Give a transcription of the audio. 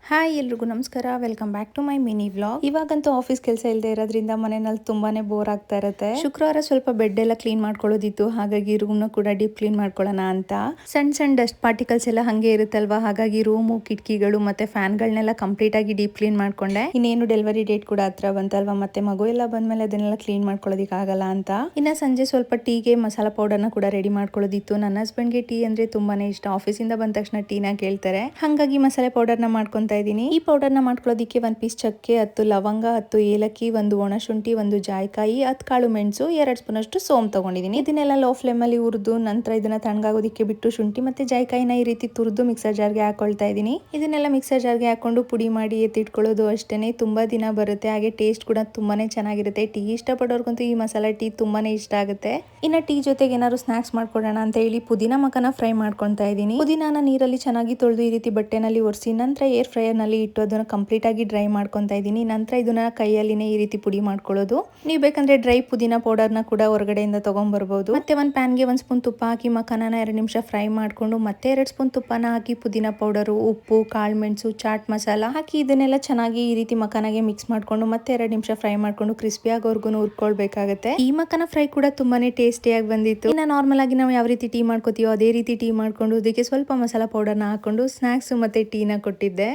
Hi ಎಲ್ರಿಗೂ ನಮಸ್ಕಾರ, welcome back to my mini vlog. ಇವಾಗಂತೂ ಆಫೀಸ್ ಕೆಲಸ ಇಲ್ಲದೆ ಇರೋದ್ರಿಂದ ಮನೆಯಲ್ಲಿ ತುಂಬಾನೇ ಬೋರ್ ಆಗ್ತಾ ಇರುತ್ತೆ. ಶುಕ್ರವಾರ ಸ್ವಲ್ಪ ಬೆಡ್ ಎಲ್ಲ ಕ್ಲೀನ್ ಮಾಡ್ಕೊಳ್ಳೋದಿತ್ತು, ಹಾಗಾಗಿ ರೂಮ್ನ ಕೂಡ ಡೀಪ್ ಕ್ಲೀನ್ ಮಾಡ್ಕೊಳ್ಳೋಣ ಅಂತ. ಸಣ್ಣ ಸಣ್ಣ ಡಸ್ಟ್ ಪಾರ್ಟಿಕಲ್ಸ್ ಎಲ್ಲ ಹಂಗೆ ಇರುತ್ತಲ್ವಾ, ಹಾಗಾಗಿ ರೂಮು, ಕಿಟಕಿಗಳು ಮತ್ತೆ ಫ್ಯಾನ್ಗಳನ್ನೆಲ್ಲ ಕಂಪ್ಲೀಟ್ ಆಗಿ ಡೀಪ್ ಕ್ಲೀನ್ ಮಾಡ್ಕೊಂಡೆ. ಇನ್ನೇನು ಡೆಲಿವರಿ ಡೇಟ್ ಕೂಡ ಹತ್ರ ಬಂತಲ್ವಾ, ಮತ್ತೆ ಮಗು ಎಲ್ಲ ಬಂದ್ಮೇಲೆ ಅದನ್ನೆಲ್ಲ ಕ್ಲೀನ್ ಮಾಡ್ಕೊಳ್ಳೋದಿಕ್ ಆಗಲ್ಲ ಅಂತ. ಇನ್ನ ಸಂಜೆ ಸ್ವಲ್ಪ ಟೀಗೆ ಮಸಾಲಾ ಪೌಡರ್ನ ಕೂಡ ರೆಡಿ ಮಾಡ್ಕೊಳ್ಳೋದಿತ್ತು. ನನ್ನ ಹಸ್ಬೆಂಡ್ಗೆ ಟೀ ಅಂದ್ರೆ ತುಂಬಾನೇ ಇಷ್ಟ. ಆಫೀಸಿಂದ ಬಂದ ತಕ್ಷಣ ಟೀನ ಕೇಳ್ತಾರೆ, ಹಾಗಾಗಿ ಮಸಾಲೆ ಪೌಡರ್ನ ಮಾಡ್ಕೊಂತ ಇದೀನಿ. ಈ ಪೌಡರ್ ನ ಮಾಡ್ಕೊಳ್ಳೋದಿಕ್ಕೆ 1 ಪೀಸ್ ಚಕ್ಕೆ, 10 ಲವಂಗ, 10 ಏಲಕ್ಕಿ, 1 ಒಣಶುಂಠಿ, 1 ಜಾಯಿಕಾಯಿ, 10 ಕಾಳು ಮೆಣಸು, 2 ಸ್ಪೂನ್ ಅಷ್ಟು ಸೋಮ್ ತಗೊಂಡಿದೀನಿ. ಇದನ್ನೆಲ್ಲ ಲೋ ಫ್ಲೇಮ್ ಅಲ್ಲಿ ಹುರಿದು ನಂತರ ಇದನ್ನ ತಣ್ಣಗಾಗೋದಿಕ್ಕೆ ಬಿಟ್ಟು ಶುಂಠಿ ಮತ್ತೆ ಜಾಯಿಕಾಯಿನ ಈ ರೀತಿ ತುರಿದು ಮಿಕ್ಸರ್ ಜಾರ್ಗೆ ಹಾಕೊಳ್ತಾ ಇದೀನಿ. ಇದನ್ನೆಲ್ಲ ಮಿಕ್ಸರ್ ಜಾರ್ಗೆ ಹಾಕೊಂಡು ಪುಡಿ ಮಾಡಿ ಎತ್ತಿಟ್ಕೊಳ್ಳೋದು ಅಷ್ಟೇನೆ. ತುಂಬಾ ದಿನ ಬರುತ್ತೆ, ಹಾಗೆ ಟೇಸ್ಟ್ ಕೂಡ ತುಂಬಾನೇ ಚೆನ್ನಾಗಿರುತ್ತೆ. ಟೀ ಇಷ್ಟಪಡೋರ್ಗಂತೂ ಈ ಮಸಾಲಾ ಟೀ ತುಂಬಾನೇ ಇಷ್ಟ ಆಗುತ್ತೆ. ಇನ್ನ ಟೀ ಜೊತೆಗೆ ಏನಾದ್ರು ಸ್ನಾಕ್ಸ್ ಮಾಡ್ಕೊಳ್ಳೋಣ ಅಂತ ಹೇಳಿ ಪುದೀನ ಮಕನ ಫ್ರೈ ಮಾಡ್ಕೊಂತಾ ಇದೀನಿ. ಪುದೀನಾನ ನೀರಲ್ಲಿ ಚೆನ್ನಾಗಿ ತೊಳೆದು ಈ ರೀತಿ ಬಟ್ಟೆನಲ್ಲಿ ಒರೆಸಿ ನಂತರ ಏರ್ ಫ್ರೈಯರ್ ನಲ್ಲಿ ಇಟ್ಟು ಅದನ್ನ ಕಂಪ್ಲೀಟ್ ಆಗಿ ಡ್ರೈ ಮಾಡ್ಕೊಂತಾ ಇದೀನಿ. ನಂತರ ಇದನ್ನ ಕೈಯಲ್ಲಿನೇ ಈ ರೀತಿ ಪುಡಿ ಮಾಡ್ಕೊಳ್ಳೋದು. ನೀವು ಬೇಕಂದ್ರೆ ಡ್ರೈ ಪುದೀನ ಪೌಡರ್ ನ ಕೂಡ ಹೊರಗಡೆಯಿಂದ ತಗೊಂಡ್ ಬರ್ಬೋದು. ಮತ್ತೆ ಒಂದು ಪ್ಯಾನ್ ಗೆ 1 ಸ್ಪೂನ್ ತುಪ್ಪ ಹಾಕಿ ಮಕನನ 2 ನಿಮಿಷ ಫ್ರೈ ಮಾಡ್ಕೊಂಡು ಮತ್ತೆ 2 ಸ್ಪೂನ್ ತುಪ್ಪನ ಹಾಕಿ ಪುದೀನ ಪೌಡರ್, ಉಪ್ಪು, ಕಾಳು ಮೆಣಸು, ಚಾಟ್ ಮಸಾಲ ಹಾಕಿ ಇದನ್ನೆಲ್ಲ ಚೆನ್ನಾಗಿ ಈ ರೀತಿ ಮಕನಗೆ ಮಿಕ್ಸ್ ಮಾಡ್ಕೊಂಡು ಮತ್ತೆ 2 ನಿಮಿಷ ಫ್ರೈ ಮಾಡ್ಕೊಂಡು ಕ್ರಿಸ್ಪಿ ಆಗೋವರೆಗೂ ಹುರ್ಕೊಳ್ಬೇಕಾಗುತ್ತೆ. ಈ ಮಕನ ಫ್ರೈ ಕೂಡ ತುಂಬಾನೇ ಟೇಸ್ಟಿಯಾಗಿ ಬಂದಿತ್ತು. ಇನ್ನ ನಾರ್ಮಲ್ ಆಗಿ ನಾವು ಯಾವ ರೀತಿ ಟೀ ಮಾಡ್ಕೋತೀವೋ ಅದೇ ರೀತಿ ಟೀ ಮಾಡ್ಕೊಂಡು ಅದಕ್ಕೆ ಸ್ವಲ್ಪ ಮಸಾಲಾ ಪೌಡರ್ನ ಹಾಕೊಂಡು ಸ್ನಾಕ್ಸ್ ಮತ್ತೆ ಟೀನ ಕೊಟ್ಟಿದ್ದೆ.